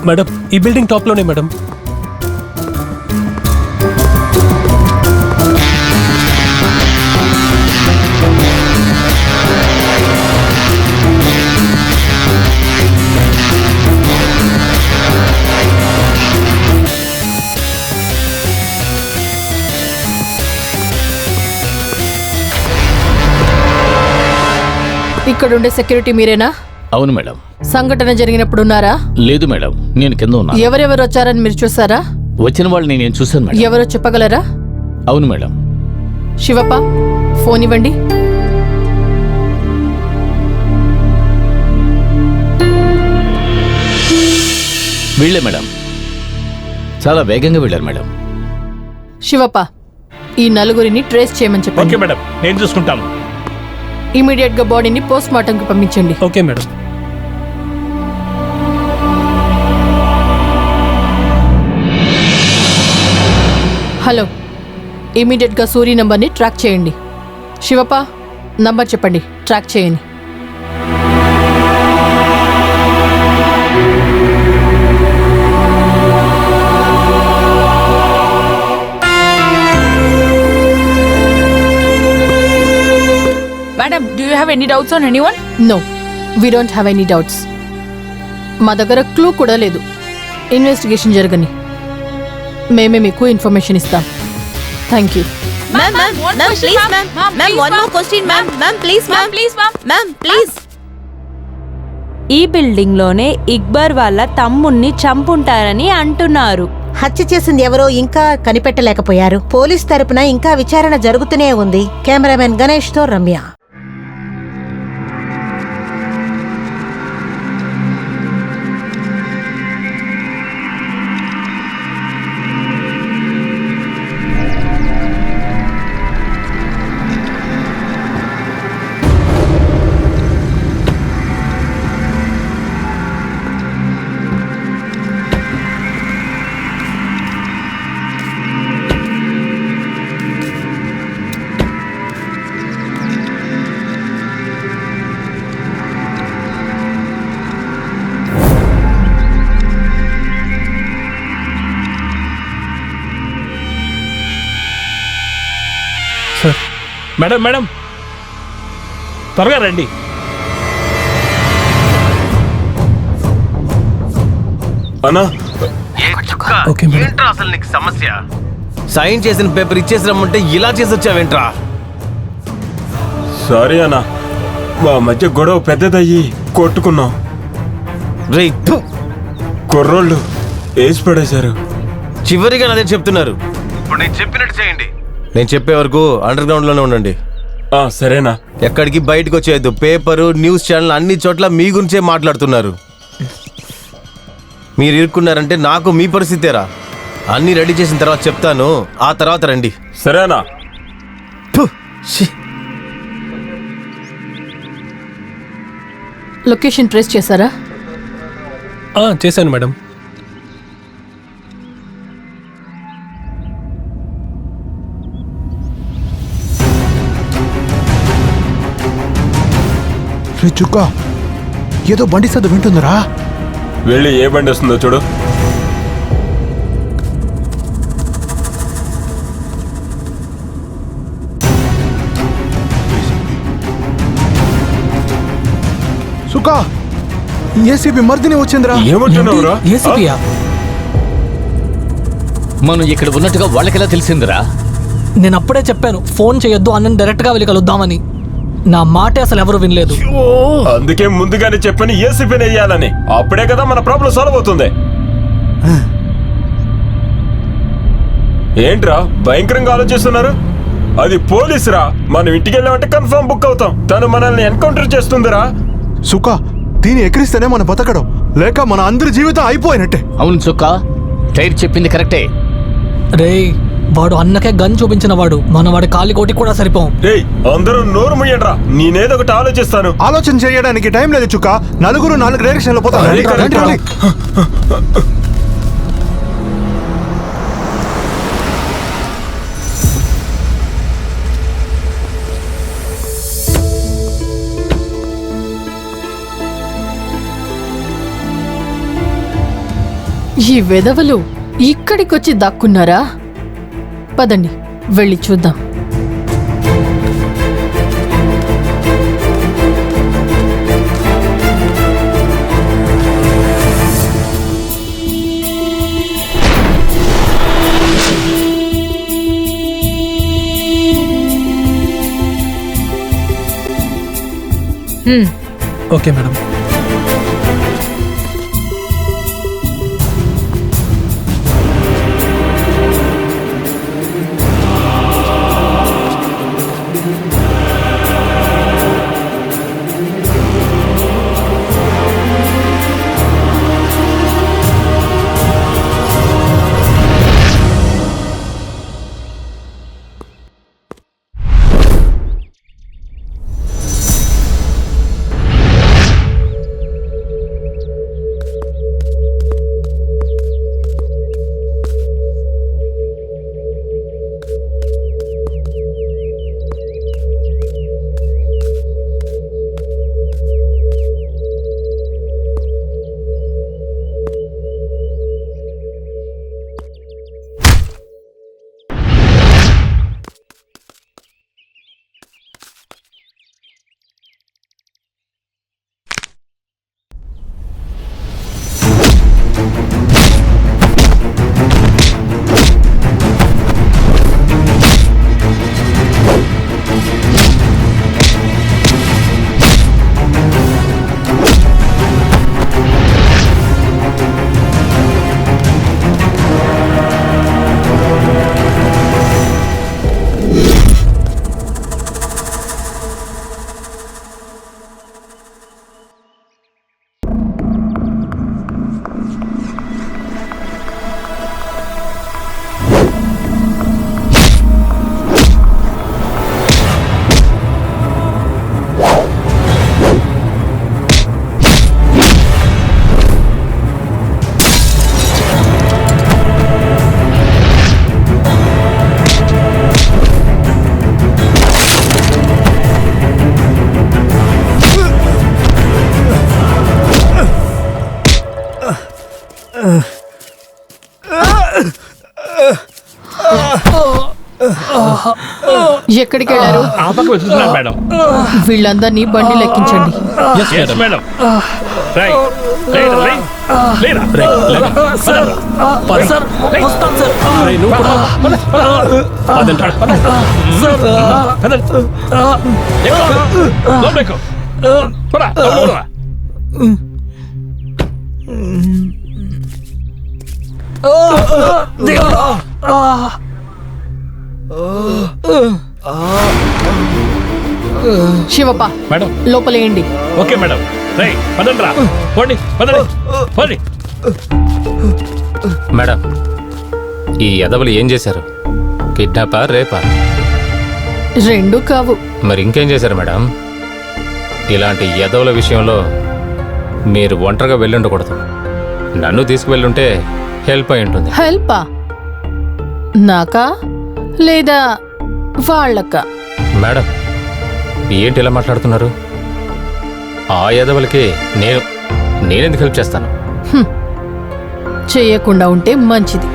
Madam ఈ building టాప్లోనే madam. ఇక్కడుండే security మీరేనా? అవును మేడం. సంఘటన జరిగినప్పుడు ఉన్నారా? లేదు మేడం, నేను కింద ఉన్నా. ఎవరెవరు వచ్చారని మీరు చూసారా? వచ్చిన వాళ్ళని నేను చూశాను మేడం. ఎవరో చెప్పగలరా? అవును మేడం. శివప్ప, ఫోన్ ఇవ్వండి. వీళ్ళే మేడం, చాలా వేగంగా వెళ్ళారు మేడం. శివప్ప, ఈ నలుగురిని ట్రేస్ చేయమని చెప్పండి. ఓకే మేడం, నేను చూసుకుంటాను. ఇమీడియట్ గా బాడీని పోస్ట్ మార్టం కి పంపించండి. Okay madam. హలో, ఇమీడియట్ గా సూరి నంబర్ని ట్రాక్ చేయండి. శివప్ప, నంబర్ చెప్పండి, ట్రాక్ చేయండి. Madam, do you have any doubts on anyone? No, we don't have any doubts. మా దగ్గర క్లూ కూడా లేదు. ఇన్వెస్టిగేషన్ జరగని మేమే మీకు ఇన్ఫర్మేషన్ ఇస్తాం. Thank you. Ma'am, please, ma'am. Ma'am, one more question, ma'am. Ma'am, please, ma'am. Ma'am, please. ఈ building లోనే ఇక్బర్ వాళ్ళ తమ్ముణ్ణి చంపుంటారని అంటున్నారు. హత్య చేసింది ఎవరో ఇంకా కనిపెట్టలేకపోయారు. పోలీస్ తరపున ఇంకా విచారణ జరుగుతూనే ఉంది. కెమెరామెన్ గణేష్ తో రమ్య. సార్, మేడం మేడం, త్వరగా రండి. అన్నా ఓకే మేడం. ఏంట్రా అసలు నీకు సమస్య? సైన్ చేసిన పేపర్ ఇచ్చేసి రమ్మంటే ఇలా చేసి వచ్చావేంట్రా? సారీ అన్నా, మా మధ్య గొడవ పెద్దదయ్యి కొట్టుకున్నాం. రేయ్ థు. కుర్రోళ్ళు వేసి పడేశారు. చివరిగా అదే చెప్తున్నారు. ఇప్పుడు నేను చెప్పినట్టు చేయండి. నేను చెప్పే వరకు అండర్ గ్రౌండ్ లోనే ఉండండి. సరేనా? ఎక్కడికి బయటకు వచ్చేయద్దు. పేపరు, న్యూస్ ఛానల్ అన్ని చోట్ల మీ గురించే మాట్లాడుతున్నారు. మీరు ఇరుక్కున్నారంటే నాకు మీ పరిస్థితేరా. అన్ని రెడీ చేసిన తర్వాత చెప్తాను, ఆ తర్వాత రండి. సరేనా? లొకేషన్ ట్రేస్ చేశారా? చేశాను మేడం. చుక్క ఏదో బండి సద్దు వింటుందిరా. వెళ్ళి ఏ బండి వస్తుందో చూడు. సుక్క, ఏసీబీ మర్దిని వచ్చిందిరా. ఏమంటున్నావురా? ఏసీపీయా? మనం ఇక్కడ ఉన్నట్టుగా వాళ్ళకెలా తెలిసిందిరా? నేను అప్పుడే చెప్పాను ఫోన్ చేయొద్దు, అన్నని డైరెక్ట్గా వెళ్ళి కలుద్దామని. నా మాట అసలు ఎవరు వినలేదు. అందుకే ముందుగానే చెప్పని ఏసీపీని వేయాలని. అప్పుడే కదా మన ప్రాబ్లం సాల్వ్ అవుతుంది. ఏంట్రా భయంకరంగా ఆలోచిస్తున్నారు? అది పోలీసురా. మనం ఇంటికి వెళ్ళామంటే కన్ఫర్మ్ బుక్ అవుతాం. తను మనల్ని ఎన్కౌంటర్ చేస్తుందిరా. సుక్క, దీన్ని ఎక్కిరిస్తేనే మన బతకడం, లేక మన అందరి జీవితం అయిపోయినట్టే. అవును చుక్క, టైర్ చెప్పింది కరెక్టే. రేయ్, వాడు అన్నకే గన్ చూపించిన వాడు, మన వాడి కాలికోటి కూడా సరిపోం. రేయ్, అందరూ నోరు ముయ్యండ్రా. నేనేదో ఒకటి ఆలోచిస్తాను. ఆలోచన చేయడానికి టైం లేదు చుక్క. నలుగురు 4 డైరెక్షన్ లో పోతారు. ఈ వెధవలు ఇక్కడికొచ్చి దాక్కున్నారా? పదండి వెళ్ళి చూద్దాం. Okay madam. ఎక్కడికి వెళ్ళారు? ఆ పక్క వెతుకుతున్నాను మేడం. వీళ్ళందరినీ బండి లెక్కించండి. Yes, madam. రై, రై, రై. లేరా? రై, లేరా? సార్ వస్తాను సార్. రై, నువ్వు కూడా. పదండి, రా. పదండి. ఎక్కు. లోపలికి ఎక్కు. పోరా, లోపలికి పోరా. శివప్ప మేడం. లోపలేయండి. Okay madam. రై, పదండి రా. పోండి, పదండి, పోండి. మేడం, ఈ ఎదవలు ఏం చేశారు? కిడ్నాపా, రేపా? రెండు కావు. మరి ఇంకేం చేశారు మేడం? ఇలాంటి ఎదవల విషయంలో మీరు ఒంటరిగా వెళ్ళుండకూడదు. నన్ను తీసుకువెళ్ళుంటే హెల్ప్ అయి ఉంటుంది. హెల్పా? నాకా లేదా వాళ్ళకా? మేడం, ఏంటి ఇలా మాట్లాడుతున్నారు? ఆ ఎదవలకి నేనెందుకు హెల్ప్ చేస్తాను? చేయకుండా ఉంటే మంచిది.